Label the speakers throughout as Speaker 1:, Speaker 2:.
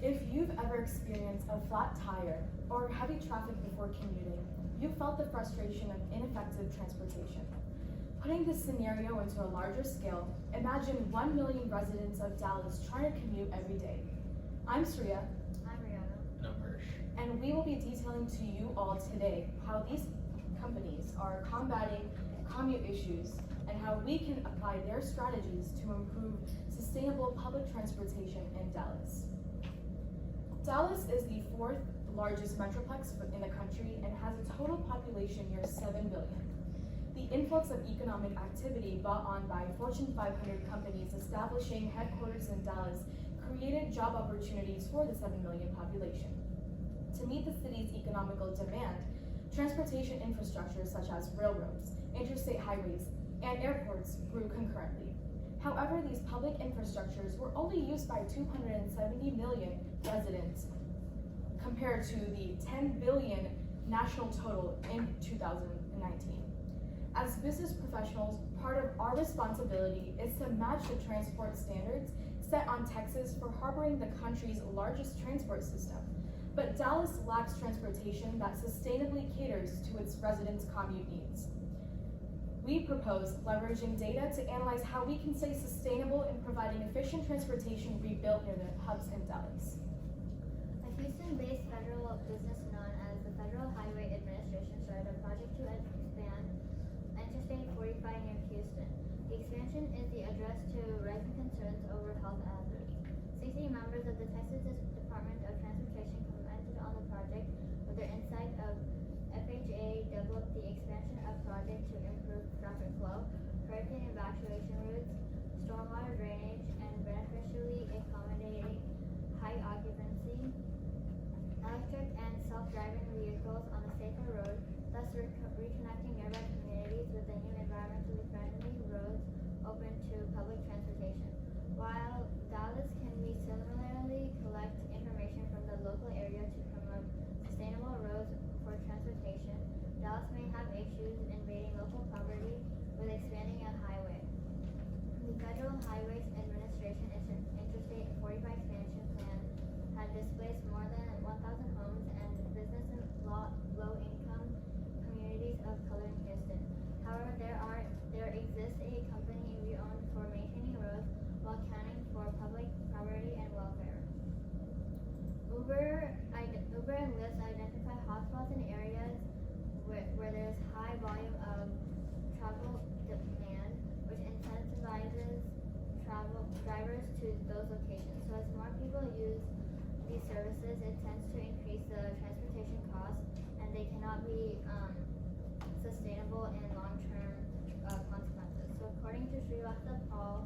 Speaker 1: If you've ever experienced a flat tire or heavy traffic before commuting, you've felt the frustration of ineffective transportation. Putting this scenario into a larger scale, imagine 1 million residents of Dallas trying to commute every day. I'm Sriya.
Speaker 2: I'm Riona.
Speaker 3: And I'm Hursh.
Speaker 1: And we will be detailing to you all today how these companies are combating commute issues and how we can apply their strategies to improve sustainable public transportation in Dallas. Dallas is the fourth largest metroplex in the country and has a total population near 7 billion. The influx of economic activity brought on by Fortune 500 companies establishing headquarters in Dallas created job opportunities for the 7 million population. To meet the city's economical demand, transportation infrastructure such as railroads, interstate highways, and airports grew concurrently. However, these public infrastructures were only used by 270 million residents compared to the 10 billion national total in 2019. As business professionals, part of our responsibility is to match the transport standards set on Texas for harboring the country's largest transport system. But Dallas lacks transportation that sustainably caters to its residents' commute needs. We propose leveraging data to analyze how we can stay sustainable in providing efficient transportation rebuilt near the hubs in Dallas.
Speaker 2: A Houston-based federal business known as the Federal Highway Administration started a project to expand Interstate 45 near Houston. The expansion is the address to rising concerns over health hazards. 60 members of the Texas Department of Transportation commented on the project. With their insight of FHA developed the expansion of project to improve traffic flow, hurricane evacuation routes, stormwater drainage, and beneficially accommodating high occupancy, electric and self-driving vehicles on a safer road, thus reconnecting nearby communities with the new environmentally friendly roads open to public transportation. While Dallas can be similarly collect information from the local area to promote sustainable roads for transportation, Dallas may have issues invading local property with expanding a highway. The Federal Highways Administration Interstate 45 expansion plan had displaced more than 1,000 homes and business in low-income communities of color in Houston. However, there exists a company we own for maintaining roads while accounting for public property and welfare. Uber and Lyft identify hotspots in areas where there is high volume of travel demand, which incentivizes drivers to those locations. So as more people use these services, it tends to increase the transportation costs, and they cannot be sustainable in long-term consequences. So according to Sriya, 2005,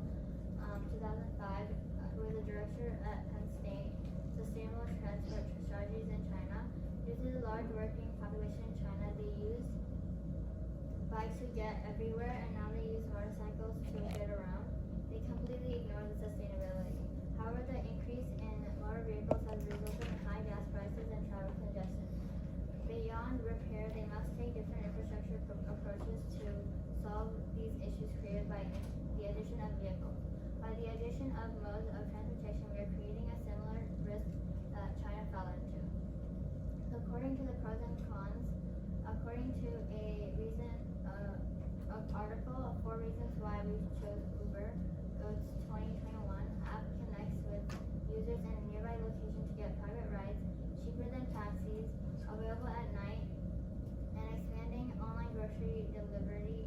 Speaker 2: who is a director at Penn State Sustainable Transport Strategies in China, due to the large working population in China, they used bikes to get everywhere, and now they use motorcycles to get around. They completely ignore the sustainability. However, the increase in motor vehicles has resulted in high gas prices and travel congestion. Beyond repair, they must take different infrastructure approaches to solve these issues created by the addition of vehicles. By the addition of modes of transportation, we are creating a similar risk that China fell into. So according to the pros and cons, according to a recent article of 4 reasons why we chose Uber, it's 2021, app connects with users in a nearby location to get private rides, cheaper than taxis, available at night, and expanding online grocery delivery.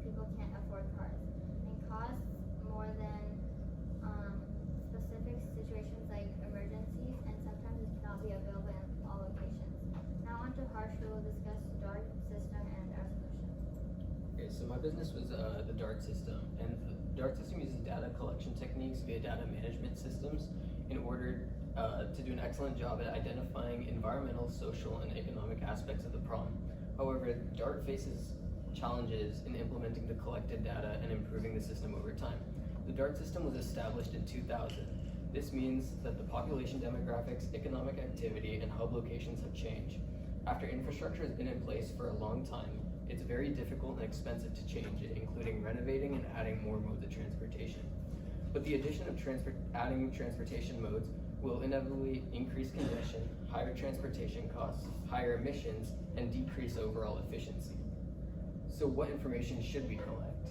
Speaker 2: People can't afford cars, and costs more than specific situations like emergencies, and sometimes it cannot be available in all locations. Now on to Hursh, who will discuss DART system and our solution.
Speaker 3: Okay, so my business was the DART system, and the DART system uses data collection techniques via data management systems in order to do an excellent job at identifying environmental, social, and economic aspects of the problem. However, DART faces challenges in implementing the collected data and improving the system over time. The DART system was established in 2000. This means that the population demographics, economic activity, and hub locations have changed. After infrastructure has been in place for a long time, it's very difficult and expensive to change it, including renovating and adding more modes of transportation. But the addition of adding transportation modes will inevitably increase congestion, higher transportation costs, higher emissions, and decrease overall efficiency. So what information should we collect?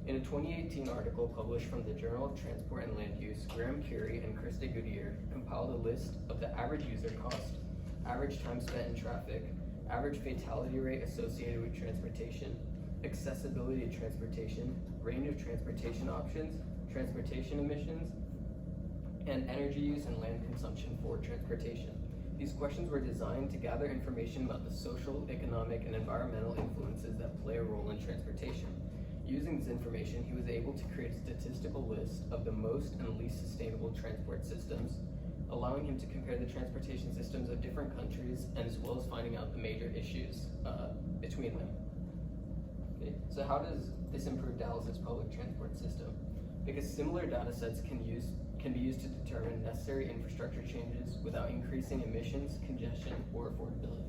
Speaker 3: In a 2018 article published from the Journal of Transport and Land Use, Graham Curie and Krista Goodyear compiled a list of the average user cost, average time spent in traffic, average fatality rate associated with transportation, accessibility to transportation, range of transportation options, transportation emissions, and energy use and land consumption for transportation. These questions were designed to gather information about the social, economic, and environmental influences that play a role in transportation. Using this information, he was able to create a statistical list of the most and least sustainable transport systems, allowing him to compare the transportation systems of different countries, and as well as finding out the major issues between them. Okay. So how does this improve Dallas's public transport system? Because similar data sets can be used to determine necessary infrastructure changes without increasing emissions, congestion, or affordability.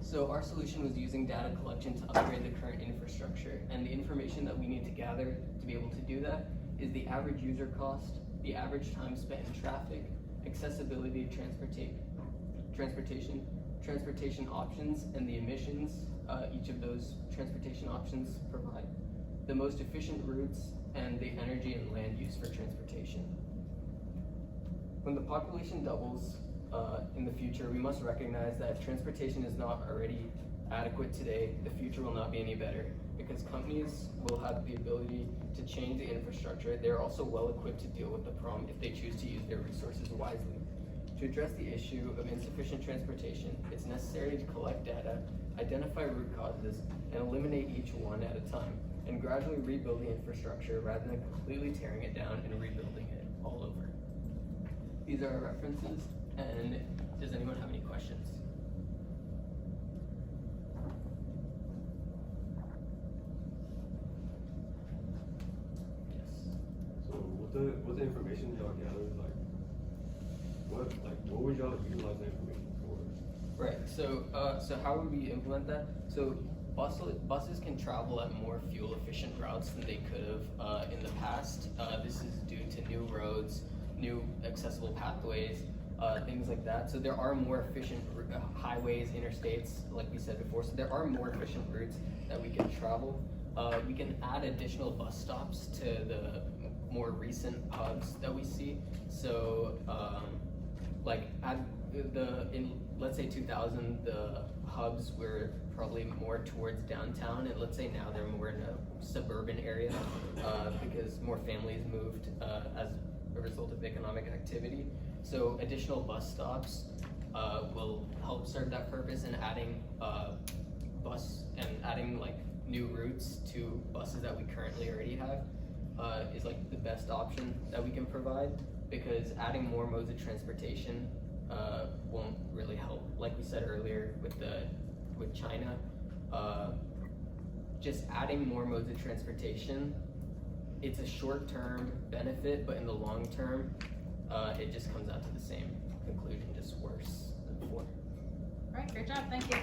Speaker 3: So our solution was using data collection to upgrade the current infrastructure, and the information that we need to gather to be able to do that is the average user cost, the average time spent in traffic, accessibility to transportation options, and the emissions each of those transportation options provide, the most efficient routes, and the energy and land use for transportation. When the population doubles in the future, we must recognize that if transportation is not already adequate today, the future will not be any better, because companies will have the ability to change the infrastructure. They're also well equipped to deal with the problem if they choose to use their resources wisely. To address the issue of insufficient transportation, it's necessary to collect data, identify root causes, and eliminate each one at a time, and gradually rebuild the infrastructure rather than completely tearing it down and rebuilding it all over. These are our references, and does anyone have any questions? Yes.
Speaker 4: So with the information y'all gathered, what would y'all utilize the information for?
Speaker 3: Right. So how would we implement that? So buses can travel at more fuel efficient routes than they could have in the past. This is due to new roads, new accessible pathways, things like that. So there are more efficient highways, interstates, like we said before. So there are more efficient routes that we can travel. We can add additional bus stops to the more recent hubs that we see. So in let's say 2000, the hubs were probably more towards downtown, and let's say now they're more in a suburban area because more families moved as a result of economic activity. So additional bus stops will help serve that purpose, and adding new routes to buses that we currently already have is like the best option that we can provide, because adding more modes of transportation won't really help. Like we said earlier with China, just adding more modes of transportation, it's a short-term benefit, but in the long term, it just comes out to the same conclusion, just worse than before.
Speaker 5: All right, great job, thank you.